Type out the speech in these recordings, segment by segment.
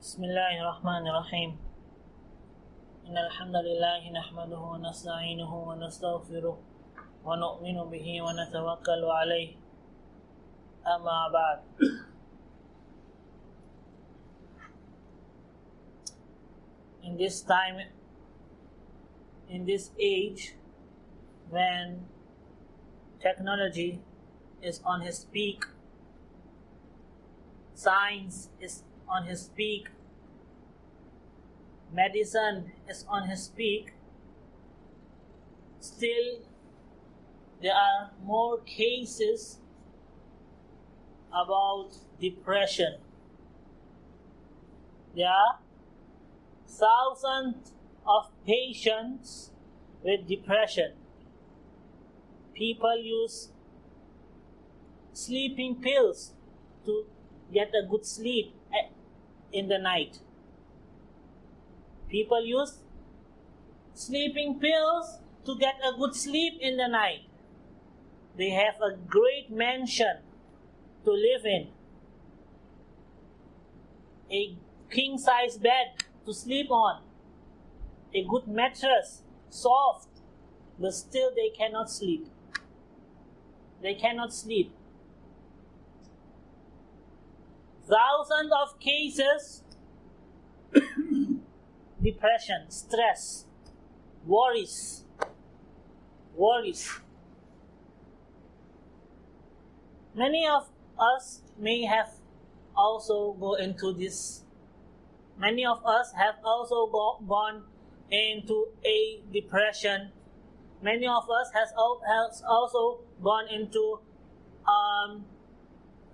بسم الله الرحمن الرحيم إن الحمد لله نحمده ونستعينه ونستغفره ونؤمن به ونتوكل عليه أما بعد. In this time, in this age when technology is on his peak, science is on his peak, medicine is on his peak, still there are more cases about depression. There are thousands of patients with depression. People use sleeping pills to get a good sleep in the night. People use sleeping pills to get a good sleep in the night. They have a great mansion to live in, a king-size bed to sleep on, a good mattress, soft, but still they cannot sleep. They cannot sleep. Thousands of cases, depression, stress, worries. Many of us may have also go into this. Many of us have also gone into a depression. Many of us has also gone into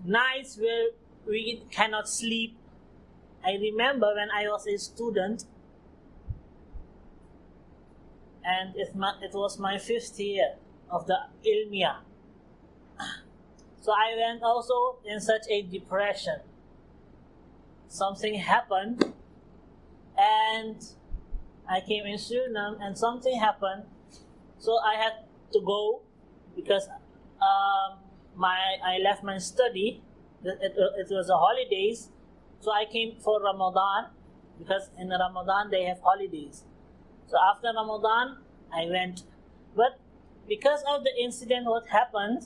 nights where we cannot sleep. I remember when I was a student, and it was my 5th year of the Ilmiah. So I went also in such a depression. Something happened, and I came in Suriname, and something happened. So I had to go because I left my study. It was the holidays, so I came for Ramadan because in Ramadan they have holidays. So after Ramadan I went, but because of the incident what happened,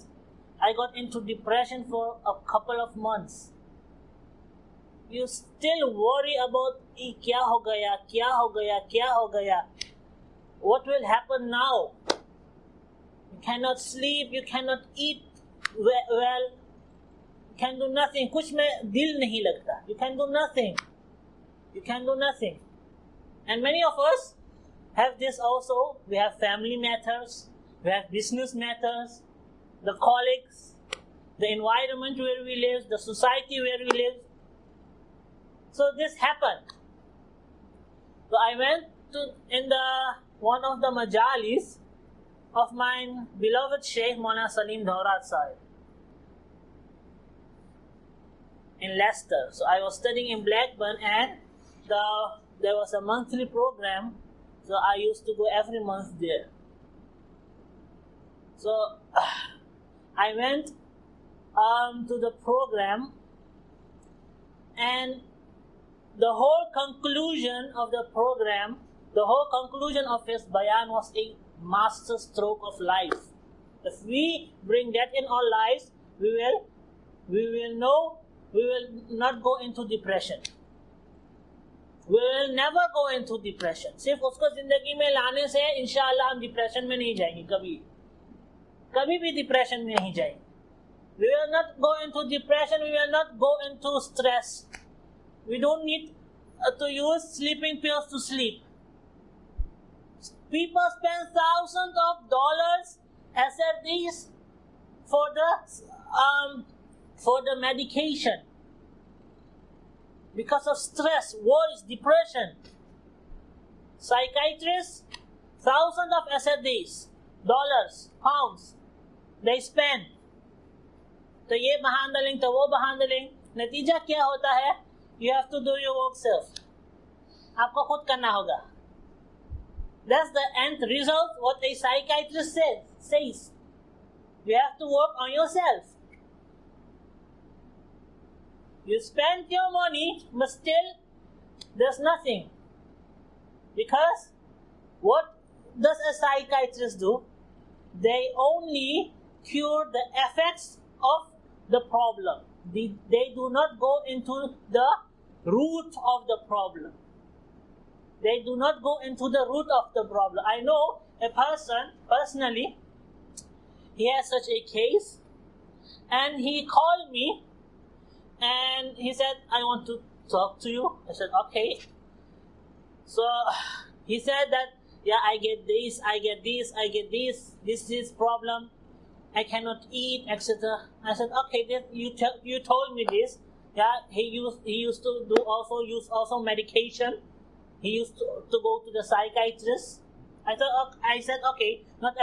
I got into depression for a couple of months. You still worry about kya ho gaya. What will happen now? You cannot sleep, you cannot eat well. Can do nothing. कुछ में दिल नहीं लगता. You can do nothing. You can do nothing. And many of us have this also. We have family matters. We have business matters. The colleagues, the environment where we live, the society where we live. So this happened. So I went to in one of the majalis of my beloved Sheikh Maulana Salim Daurat Sahib in Leicester. So I was studying in Blackburn, and there was a monthly program, so I used to go every month there. So I went to the program, and the whole conclusion of the program, the whole conclusion of his bayan was a master stroke of life. If we bring that in our lives, we will not go into depression. We will never go into depression. सिर्फ उसको जिंदगी में लाने से इंशाअल्लाह हम depression में नहीं जाएंगे कभी भी डिप्रेशन में नहीं जाएंगे. We will not go into depression. We will not go into stress. We don't need to use sleeping pills to sleep. People spend thousands of dollars as these for the medication because of stress, worries, depression. Psychiatrists, thousands of SRDs, dollars, pounds, they spend. तो ये बहानदलिंग तो वो बहानदलिंग, नतीजा क्या होता है? You have to do your work self. आपको खुद करना होगा. That's the end result. What a psychiatrist says. You have to work on yourself. You spend your money, but still There's nothing. Because what does a psychiatrist do? They only cure the effects of the problem. They do not go into the root of the problem. They do not go into the root of the problem. I know a person, personally, he has such a case, and he called me, and he said, I want to talk to you. I said, okay. So he said that, yeah, I get this, this is problem, I cannot eat, etc. I said, okay, you told me this. Yeah, he used to use medication. He used to go to the psychiatrist. I said, okay, not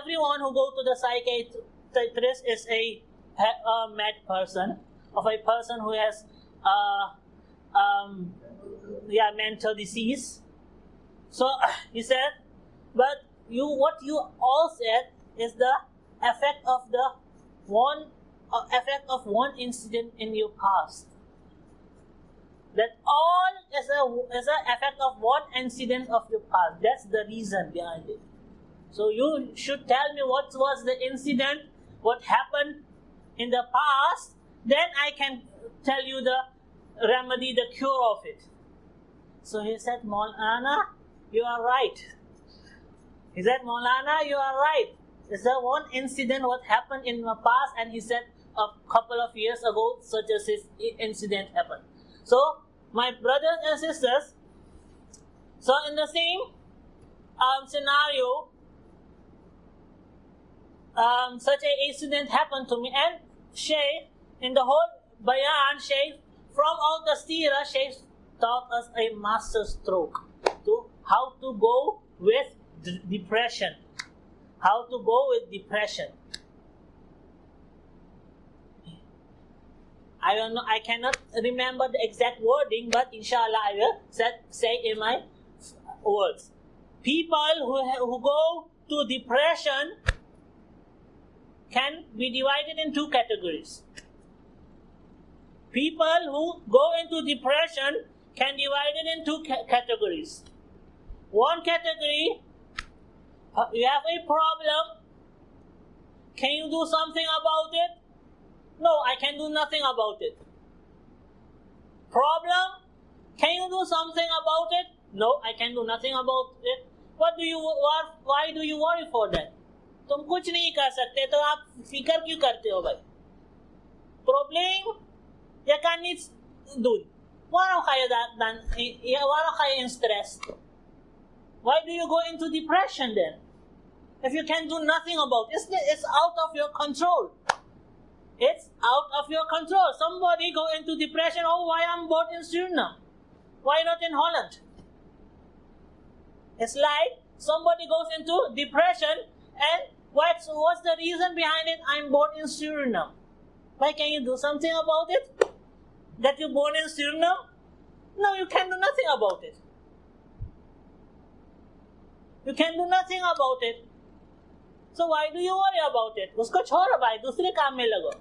everyone who go to the psychiatrist is a mad person, of a person who has mental disease. So he said, but what you all said is the effect of one incident in your past. That all is an effect of one incident of your past. That's the reason behind it. So you should tell me what was the incident, what happened in the past, then I can tell you the remedy, the cure of it. So he said, Maulana, you are right. He said, Maulana, you are right. Is there one incident what happened in the past? And he said, a couple of years ago, such as this incident happened. So, my brothers and sisters, so in the same scenario, such an incident happened to me, and Shaykh, in the whole bayan, Shaykh, from all the Seerah, Shaykh taught us a master stroke to how to go with depression. How to go with depression. I don't know, I cannot remember the exact wording, but inshallah I will say in my words. People who go to depression can be divided in two categories. People who go into depression can be divided in two categories. One category, you have a problem. Can you do something about it? No, I can do nothing about it. Problem? Can you do something about it? No, I can do nothing about it. Why do you worry for that? तुम कुछ नहीं कर सकते तो आप फिकर क्यों करते हो भाई? Problem? You can need do. Waarom ga je in stress? Why do you go into depression then? If you can do nothing about it, it's out of your control. It's out of your control. Somebody go into depression. Oh, why I'm born in Suriname? Why not in Holland? It's like somebody goes into depression, and what's the reason behind it? I'm born in Suriname. Why can you do something about it? That you're born in Suriname? No, you can do nothing about it. You can do nothing about it. So why do you worry about it? उसको छोड़ो भाई, दूसरे काम में लगो.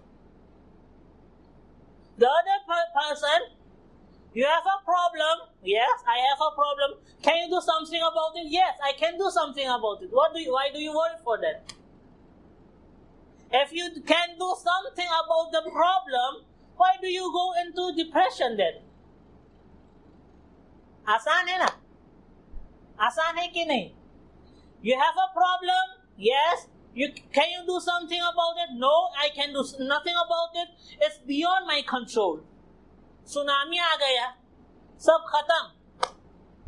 The other person, you have a problem. Yes, I have a problem. Can you do something about it? Yes, I can do something about it. Why do you worry for that? If you can do something about the problem, why do you go into depression then? आसान है ना? आसान है कि नहीं? You have a problem? Yes. Can you do something about it? No, I can do nothing about it. It's beyond my control. Tsunami आ गया, सब खत्म.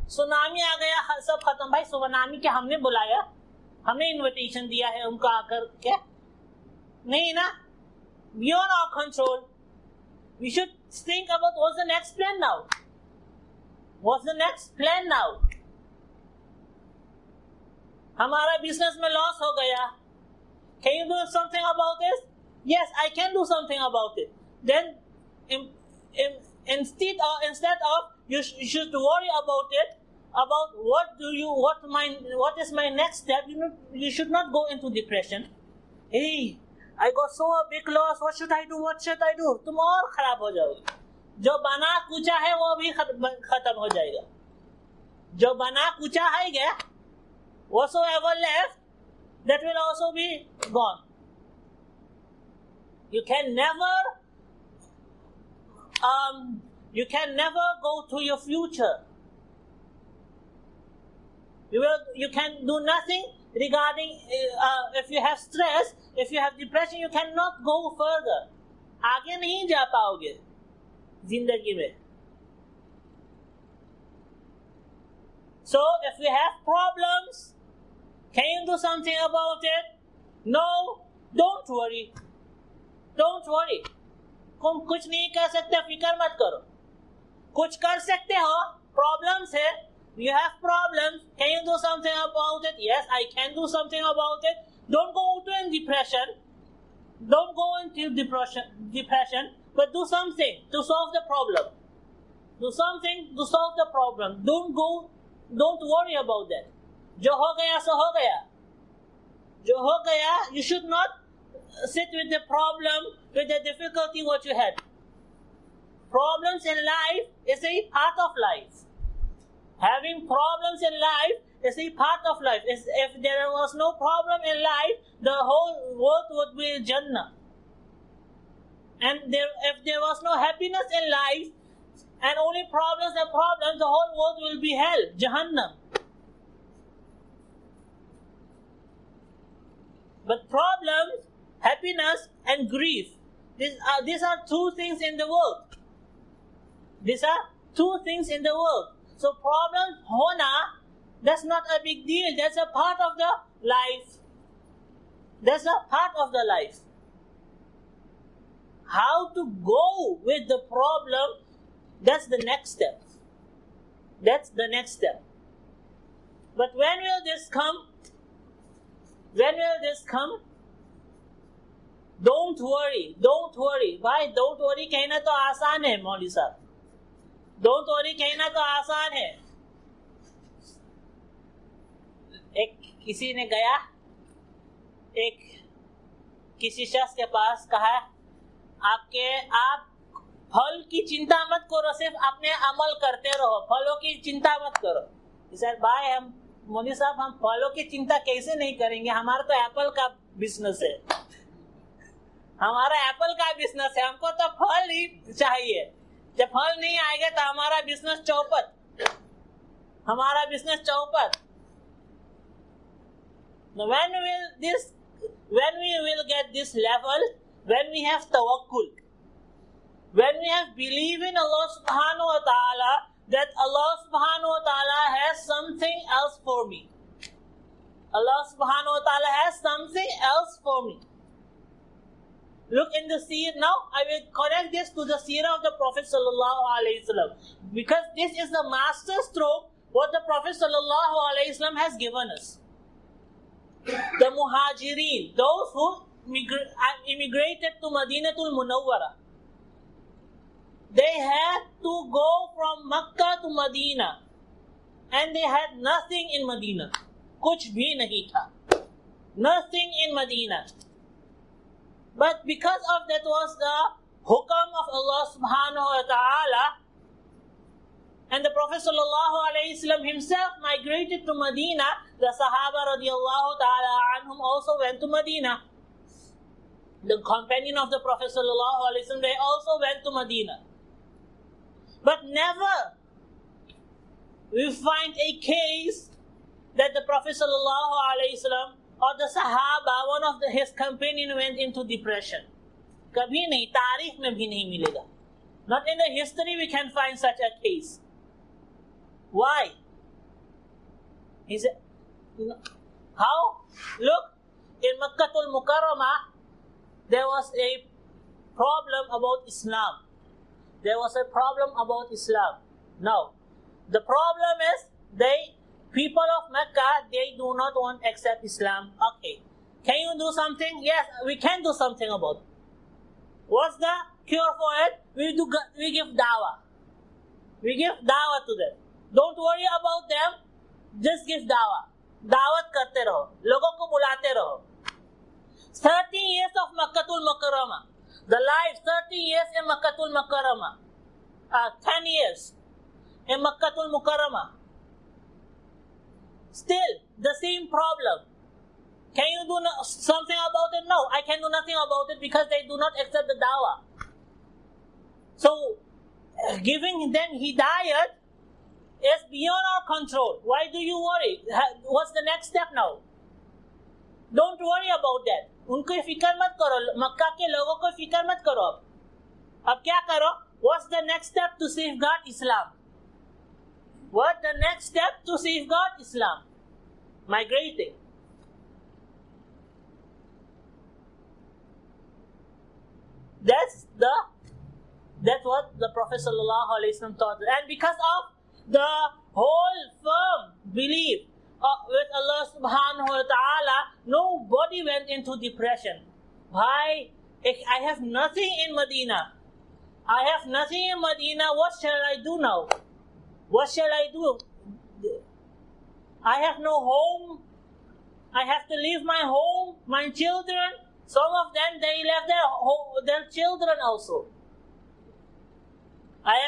Tsunami आ गया, सब खत्म. भाई tsunami क्या हमने बुलाया? हमने invitation दिया है उनको आकर क्या? नहीं ना? Beyond our control. We should think about what's the next plan now. What's the next plan now? हमारा business में loss हो गया. Can you do something about this? Yes, I can do something about it. Then, instead of you should worry about it, about what is my next step. You should not go into depression. Hey, I got so a big loss. What should I do? What should I do? तुम और खराब हो जाओगे. जो बना कुचा है वो भी खत्म हो जाएगा. जो बना कुचा है गया, whatsoever left, that will also be gone. You can never go to your future. You can do nothing regarding if you have stress, if you have depression, you cannot go further. आगे नहीं जा पाओगे जिंदगी में. So if you have problems, can you do something about it? No, don't worry. Don't worry. तुम कुछ नहीं कर सकते, फिक्र मत करो. कुछ कर सकते हो. Problems है. You have problems. Can you do something about it? Yes, I can do something about it. Don't go into depression. Don't go into depression, but do something to solve the problem. Do something to solve the problem. Don't worry about that. जो हो गया सो हो गया. जो हो गया, you should not sit with the problem, with the difficulty what you had. Problems in life is a part of life. Having problems in life is a part of life. If there was no problem in life, the whole world would be Jannah. And if there was no happiness in life, and only problems, the whole world will be hell, Jahannam. But problems, happiness, and grief, these are two things in the world. These are two things in the world. So problem hona, that's not a big deal. That's a part of the life. That's a part of the life. How to go with the problem, that's the next step. That's the next step. But when will this come? When will this come? Don't worry. Don't worry. Why? Don't worry कहना तो आसान है मौलवी साहब. Don't worry कहना तो आसान है. एक किसी ने गया, एक किसी शख्स के पास कहा, आप फल की चिंता मत करो, सिर्फ अपने अमल करते रहो, फलों की चिंता मत करो. सर भाई, हम मौलवी साहब, हम फलों की चिंता कैसे नहीं करेंगे? हमारा तो एप्पल का बिजनेस है. हमारा एप्पल का बिजनेस है, हमको तो फल ही चाहिए. जब फल नहीं आएगा तो हमारा बिजनेस चौपट. हमारा बिजनेस चौपट. When we will get this level, when we have tawakkul, when we have belief in Allah subhanahu wa ta'ala, that Allah subhanahu wa ta'ala has something else for me. Allah subhanahu wa ta'ala has something else for me. Look in the seerah. Now I will connect this to the seerah of the Prophet Sallallaahu alaihi wasallam, because this is the master stroke what the Prophet Sallallaahu alaihi wasallam has given us. The muhajirin, those who immigrated to Madinatul Munawwara, they had to go from Makkah to Medina, and they had nothing in Medina. कुछ भी नहीं था. Nothing in Medina. But because of that was the hukam of Allah subhanahu wa ta'ala, and the Prophet sallallahu alayhi wasallam himself migrated to Medina, the Sahaba radiallahu ta'ala anhum also went to Medina. The companion of the Prophet sallallahu alayhi wasallam, they also went to Medina. But never we find a case that the Prophet sallallahu alayhi wasallam or the Sahaba, one of his companion went into depression. कभी नहीं, तारीख में भी नहीं मिलेगा. Not in the history we can find such a case. Why? He said, how? Look, in Makkatul Mukarramah, there was a problem about Islam. There was a problem about Islam. Now, the problem is people of Mecca, they do not want to accept Islam. Okay. Can you do something? Yes, we can do something about it. What's the cure for it? We give dawah. We give dawah to them. Don't worry about them. Just give dawah. Dawat karte raho. Logon ko bulate raho. 13 years of Makkatul Mukarramah. The life, 13 years in Makkatul Mukarramah. 10 years in Makkatul Mukarramah. Still, the same problem. Can you do something about it? No, I can do nothing about it because they do not accept the dawah. So, giving them hidayat is beyond our control. Why do you worry? What's the next step now? Don't worry about that. उनको फिक्र मत करो, मक्का के लोगों को फिक्र मत करो. अब क्या करो? What's the next step to safeguard Islam? What's the next step to safeguard Islam? Migrating. That's what the Prophet ﷺ taught. And because of the whole firm belief with Allah subhanahu wa ta'ala, nobody went into depression. Why? I have nothing in Medina. I have nothing in Medina. What shall I do now? What shall I do? I have no home. I have to leave my home, my children. Some of them, they left their children also. I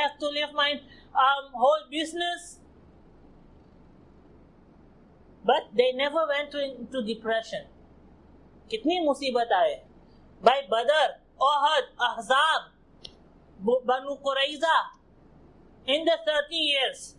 have to leave my whole business. But they never went into depression. कितनी मुसीबत आए. By Badr, Uhud, Ahzab, Banu Qurayza, in the 30 years.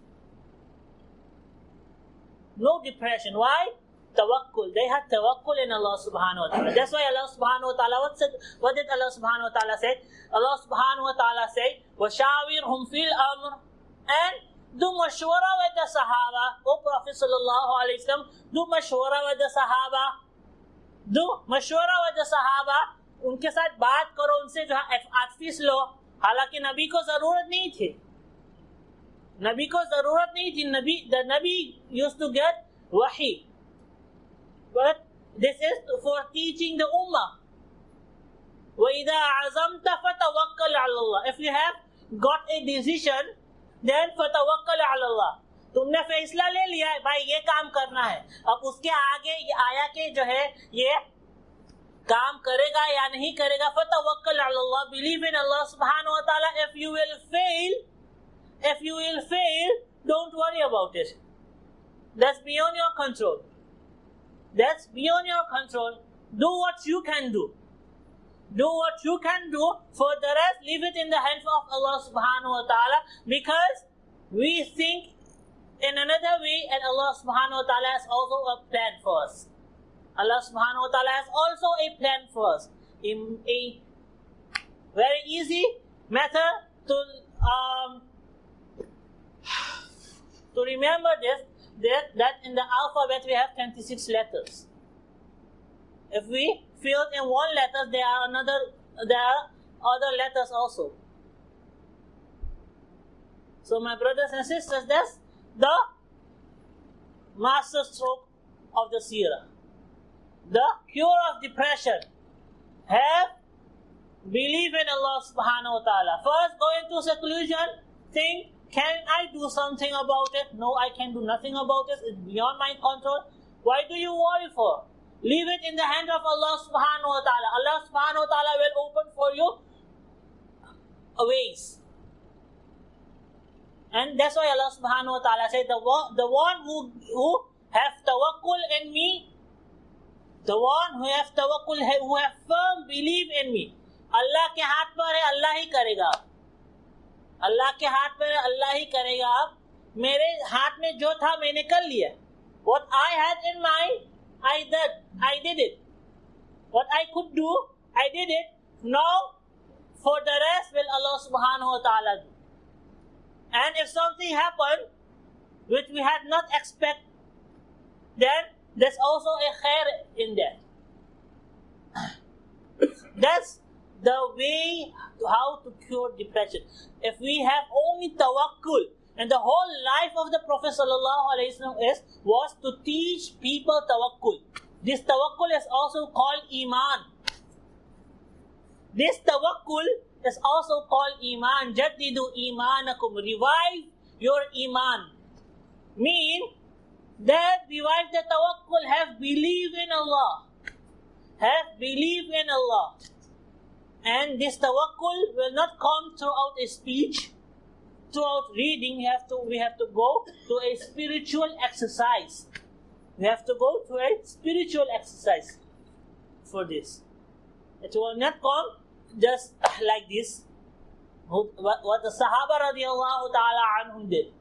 No depression. Why? Tawakkul. They had tawakkul in Allah subhanahu wa ta'ala. That's why Allah subhanahu wa ta'ala, what did Allah subhanahu wa ta'ala say? Allah subhanahu wa ta'ala said, وَشَاوِرْهُمْ فِي الْأَمْرِ, and do mashwara with the Sahaba. O Prophet sallallahu alayhi wa sallam, do mashwara with the Sahaba. Do mashwara with the Sahaba. उनके साथ बात करो, उनसे जो है advice लो. हालांकि नबी को जरूरत नहीं थी. नबी को जरूरत नहीं थी. The Nabi used to get wahi. But this is for teaching the ummah. وَإِذَا عَزَمْتَ فَتَوَكَّلْ عَلَى اللَّهِ. If you have got a decision, then فَتَوَكَّلْ عَلَى اللَّهِ. तुमने फैसला ले लिया है, भाई ये काम करना है. अब उसके आगे आया कि जो है ये काम करेगा या नहीं करेगा. فَتَوَكَّلْ عَلَى اللَّهِ. Believe in Allah subhanahu wa ta'ala. If you will fail, don't worry about it. That's beyond your control. That's beyond your control. Do what you can do. Do what you can do. For the rest, leave it in the hands of Allah subhanahu wa ta'ala. Because we think in another way, and Allah subhanahu wa ta'ala has also a plan for us. Allah subhanahu wa ta'ala has also a plan for us. A very easy method to remember this, that in the alphabet we have 26 letters. If we fill in one letter, there are other letters also. So my brothers and sisters, that's the master stroke of the Seerah. The cure of depression. Have believe in Allah subhanahu wa ta'ala. First, go into seclusion, think, can I do something about it? No, I can do nothing about it. It's beyond my control. Why do you worry for? Leave it in the hand of Allah subhanahu wa ta'ala. Allah subhanahu wa ta'ala will open for you ways. And that's why Allah subhanahu wa ta'ala said, the one who have tawakkul in me, the one who have tawakkul, who have firm belief in me, Allah के हाथ पर है, Allah ही करेगा. अल्लाह के हाथ में अल्लाह ही करेगा. अब मेरे हाथ में जो था मैंने कर लिया. What I had in mind, I did it. What I could do, I did it. Now, for the rest will Allah subhanahu wa ta'ala do. And if something happened which we had not expected, then there's also a khair in that. That's the way how to cure depression. If we have only tawakkul, and the whole life of the Prophet ﷺ was to teach people tawakkul. This tawakkul is also called iman. This tawakkul is also called iman. Jaddidu imanakum. Revive your iman. Mean that revive the tawakkul. Have belief in Allah. Have belief in Allah. And this tawakkul will not come throughout a speech, throughout reading. We have to go to a spiritual exercise. We have to go to a spiritual exercise for this. It will not come just like this. What the Sahaba radiallahu ta'ala anhum did.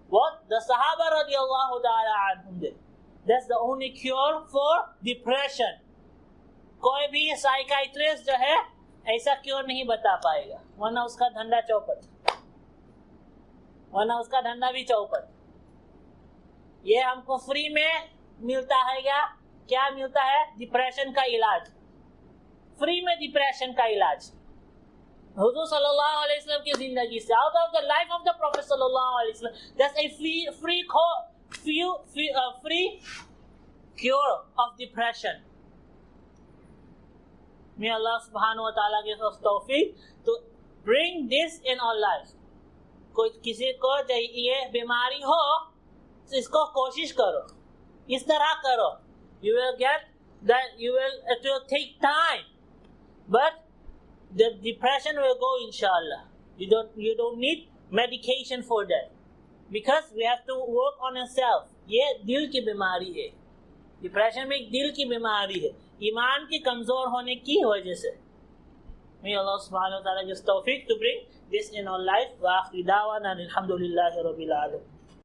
What the Sahaba radiallahu ta'ala anhum did. That's the only cure for depression. कोई भी psychiatrist जो है ऐसा cure नहीं बता पाएगा, वरना उसका धंधा चौपट, वरना उसका धंधा भी चौपट। ये हमको फ्री में मिलता है क्या मिलता है? डिप्रेशन का इलाज, फ्री में डिप्रेशन का इलाज। हुजूर सल्लल्लाहु अलैहि वसल्लम की जिंदगी से, out of the life of the prophet सल्लल्लाहु अलैहि वसल्लम, that's a free cure of depression. May Allah subhanahu wa ta'ala give us tawfiq to bring this in our lives. कोई किसी को ये बीमारी हो तो इसको कोशिश करो, इस तरह करो. You will get that. It will take time, but the depression will go inshallah. You don't need medication for that, because we have to work on ourselves. ये दिल की बीमारी है. डिप्रेशन में एक दिल की बीमारी है, ईमान की कमजोर होने की वजह से. May Allah subhanahu wa ta'ala give us tawfiq to bring this in our life. Wa akhir da'wana alhamdulillahi rabbil alamin.